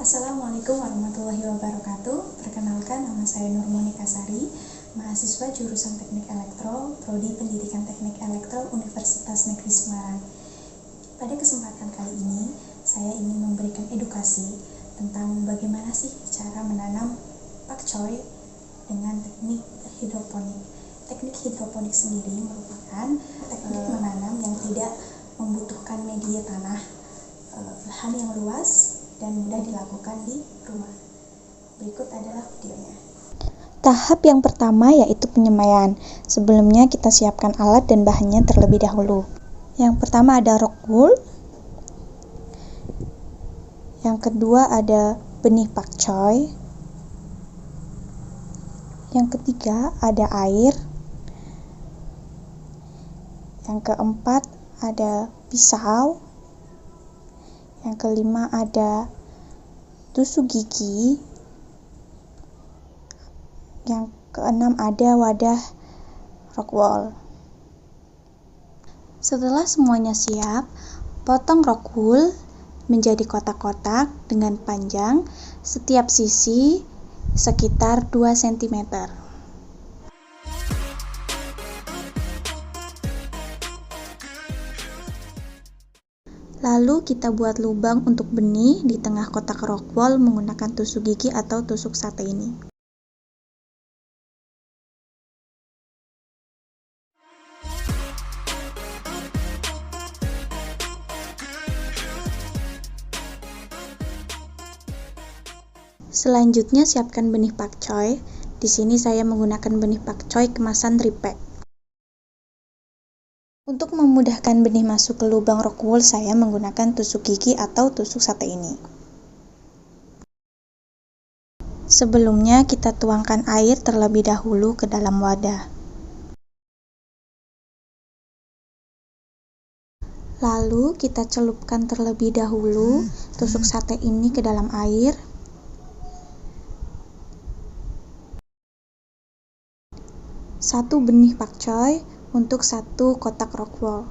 Assalamualaikum warahmatullahi wabarakatuh. Perkenalkan, nama saya Nur Monika Sari, mahasiswa jurusan Teknik Elektro, Prodi Pendidikan Teknik Elektro Universitas Negeri Semarang. Pada kesempatan kali ini, saya ingin memberikan edukasi tentang bagaimana sih cara menanam pakcoy dengan teknik hidroponik. Teknik hidroponik sendiri merupakan teknik menanam yang tidak membutuhkan media tanah, lahan yang luas, dan mudah dilakukan di rumah. Berikut adalah videonya. Tahap yang pertama yaitu penyemaian. Sebelumnya kita siapkan alat dan bahannya terlebih dahulu. Yang pertama ada rock wool. Yang kedua ada benih pakcoy. Yang ketiga ada air. Yang keempat ada pisau. Yang kelima ada tusuk gigi. Yang keenam ada wadah rock wool. Setelah semuanya siap, potong rock wool menjadi kotak-kotak dengan panjang setiap sisi sekitar 2 cm. Lalu kita buat lubang untuk benih di tengah kotak rock wool menggunakan tusuk gigi atau tusuk sate ini. Selanjutnya siapkan benih pakcoy. Di sini saya menggunakan benih pakcoy kemasan 3-pack. Untuk memudahkan benih masuk ke lubang rock wool, saya menggunakan tusuk gigi atau tusuk sate ini. Sebelumnya kita tuangkan air terlebih dahulu ke dalam wadah. Lalu kita celupkan terlebih dahulu tusuk sate ini ke dalam air. Satu benih pakcoy untuk satu kotak rock wool.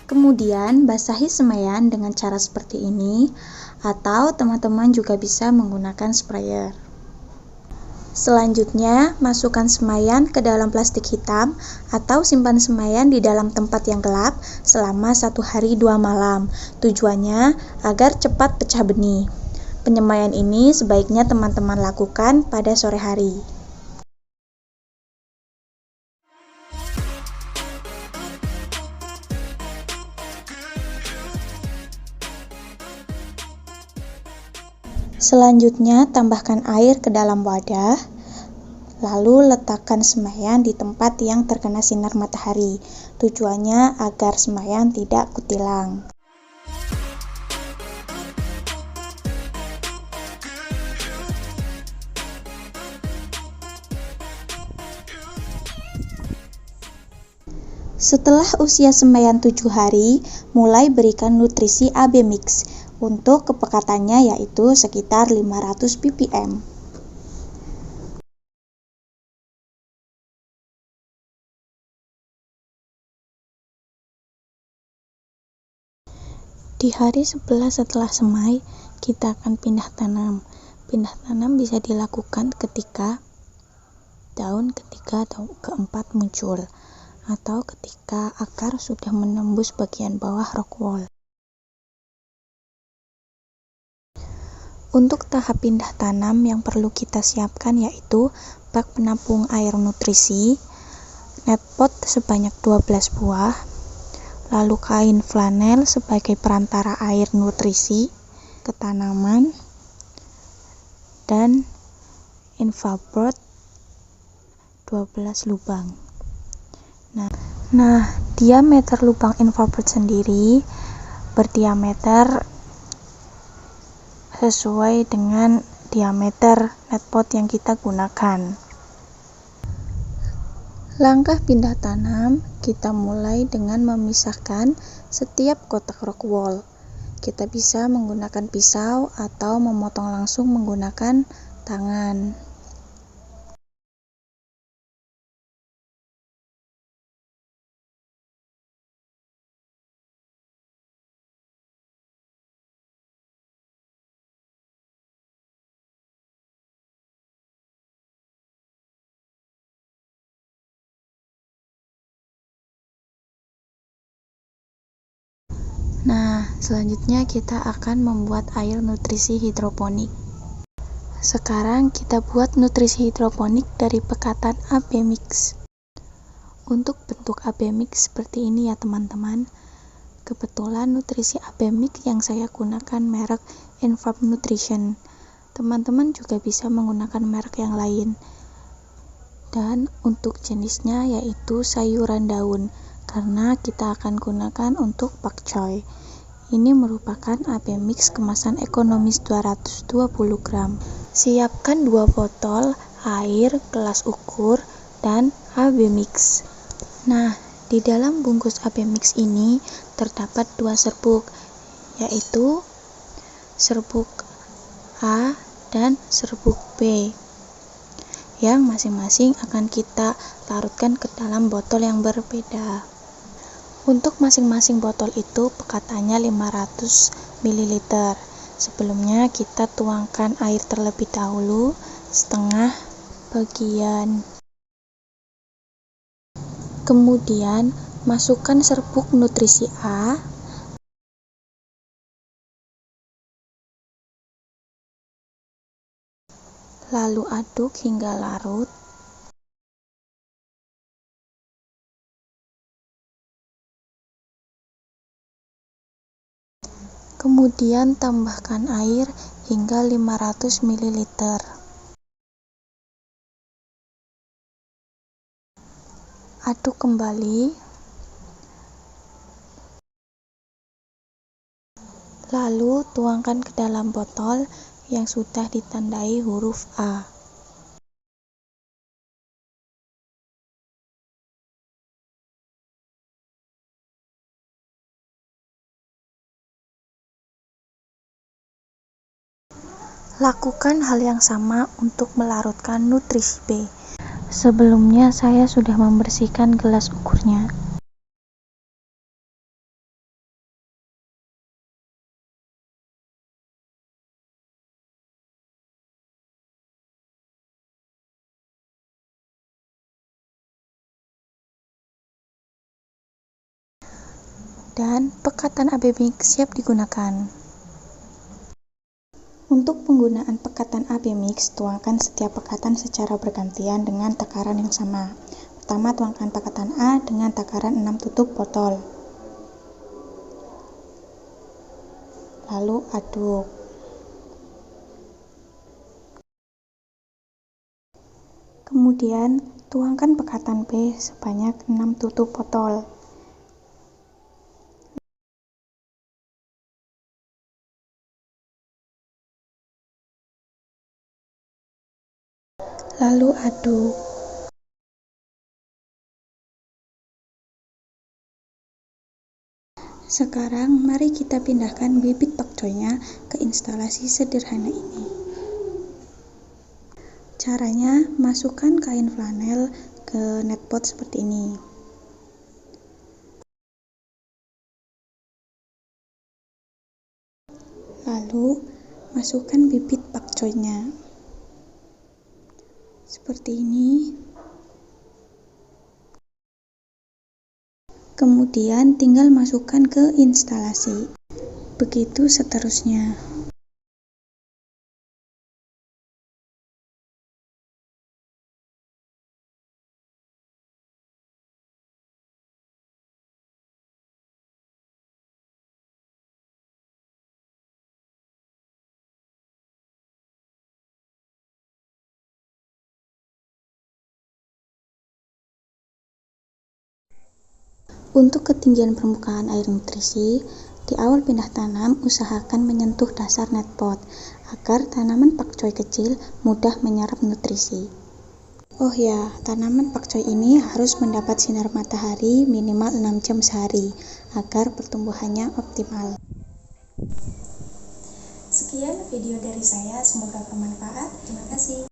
Kemudian basahi semaian dengan cara seperti ini, atau teman-teman juga bisa menggunakan sprayer. Selanjutnya, masukkan semaian ke dalam plastik hitam atau simpan semaian di dalam tempat yang gelap selama 1 hari 2 malam. Tujuannya agar cepat pecah benih. Penyemaian ini sebaiknya teman-teman lakukan pada sore hari. Selanjutnya, tambahkan air ke dalam wadah, lalu letakkan semaian di tempat yang terkena sinar matahari. Tujuannya agar semaian tidak kutilang. Setelah usia semaian 7 hari, mulai berikan nutrisi AB Mix. Untuk kepekatannya yaitu sekitar 500 ppm. Di hari 11 setelah semai, kita akan pindah tanam. Pindah tanam bisa dilakukan ketika daun ketiga atau keempat muncul, atau ketika akar sudah menembus bagian bawah rock wool. Untuk tahap pindah tanam yang perlu kita siapkan yaitu bak penampung air nutrisi, net pot sebanyak 12 buah, lalu kain flanel sebagai perantara air nutrisi ke tanaman, dan infraboard 12 lubang. Nah, diameter lubang infraboard sendiri berdiameter sesuai dengan diameter net pot yang kita gunakan. Langkah pindah tanam, kita mulai dengan memisahkan setiap kotak rock wool. Kita bisa menggunakan pisau atau memotong langsung menggunakan tangan. Nah, selanjutnya kita akan membuat air nutrisi hidroponik. Sekarang kita buat nutrisi hidroponik dari pekatan AB mix. Untuk bentuk AB mix seperti ini ya teman-teman. Kebetulan nutrisi AB mix yang saya gunakan merek Enfarm Nutrition. Teman-teman juga bisa menggunakan merek yang lain. Dan untuk jenisnya yaitu sayuran daun, karena kita akan gunakan untuk pakcoy. Ini merupakan AB mix kemasan ekonomis 220 gram. Siapkan 2 botol air, gelas ukur, dan AB mix. Nah, di dalam bungkus AB mix ini terdapat 2 serbuk, yaitu serbuk A dan serbuk B, yang masing-masing akan kita larutkan ke dalam botol yang berbeda. Untuk masing-masing botol itu pekatannya 500 ml. Sebelumnya kita tuangkan air terlebih dahulu setengah bagian. Kemudian masukkan serbuk nutrisi A, lalu aduk hingga larut. Kemudian tambahkan air hingga 500 ml. Aduk kembali. Lalu tuangkan ke dalam botol yang sudah ditandai huruf A. Lakukan hal yang sama untuk melarutkan nutrisi B. Sebelumnya saya sudah membersihkan gelas ukurnya. Dan pekatan AB mix siap digunakan. Untuk penggunaan pekatan AB mix, tuangkan setiap pekatan secara bergantian dengan takaran yang sama. Pertama, tuangkan pekatan A dengan takaran 6 tutup botol. Lalu aduk. Kemudian, tuangkan pekatan B sebanyak 6 tutup botol. Lalu aduk. Sekarang mari kita pindahkan bibit pakcoynya ke instalasi sederhana ini. Caranya, masukkan kain flanel ke netpot seperti ini. Lalu, masukkan bibit pakcoynya. Seperti ini. Kemudian tinggal masukkan ke instalasi. Begitu seterusnya. Untuk ketinggian permukaan air nutrisi, di awal pindah tanam usahakan menyentuh dasar netpot agar tanaman pakcoy kecil mudah menyerap nutrisi. Oh ya, tanaman pakcoy ini harus mendapat sinar matahari minimal 6 jam sehari agar pertumbuhannya optimal. Sekian video dari saya, semoga bermanfaat. Terima kasih.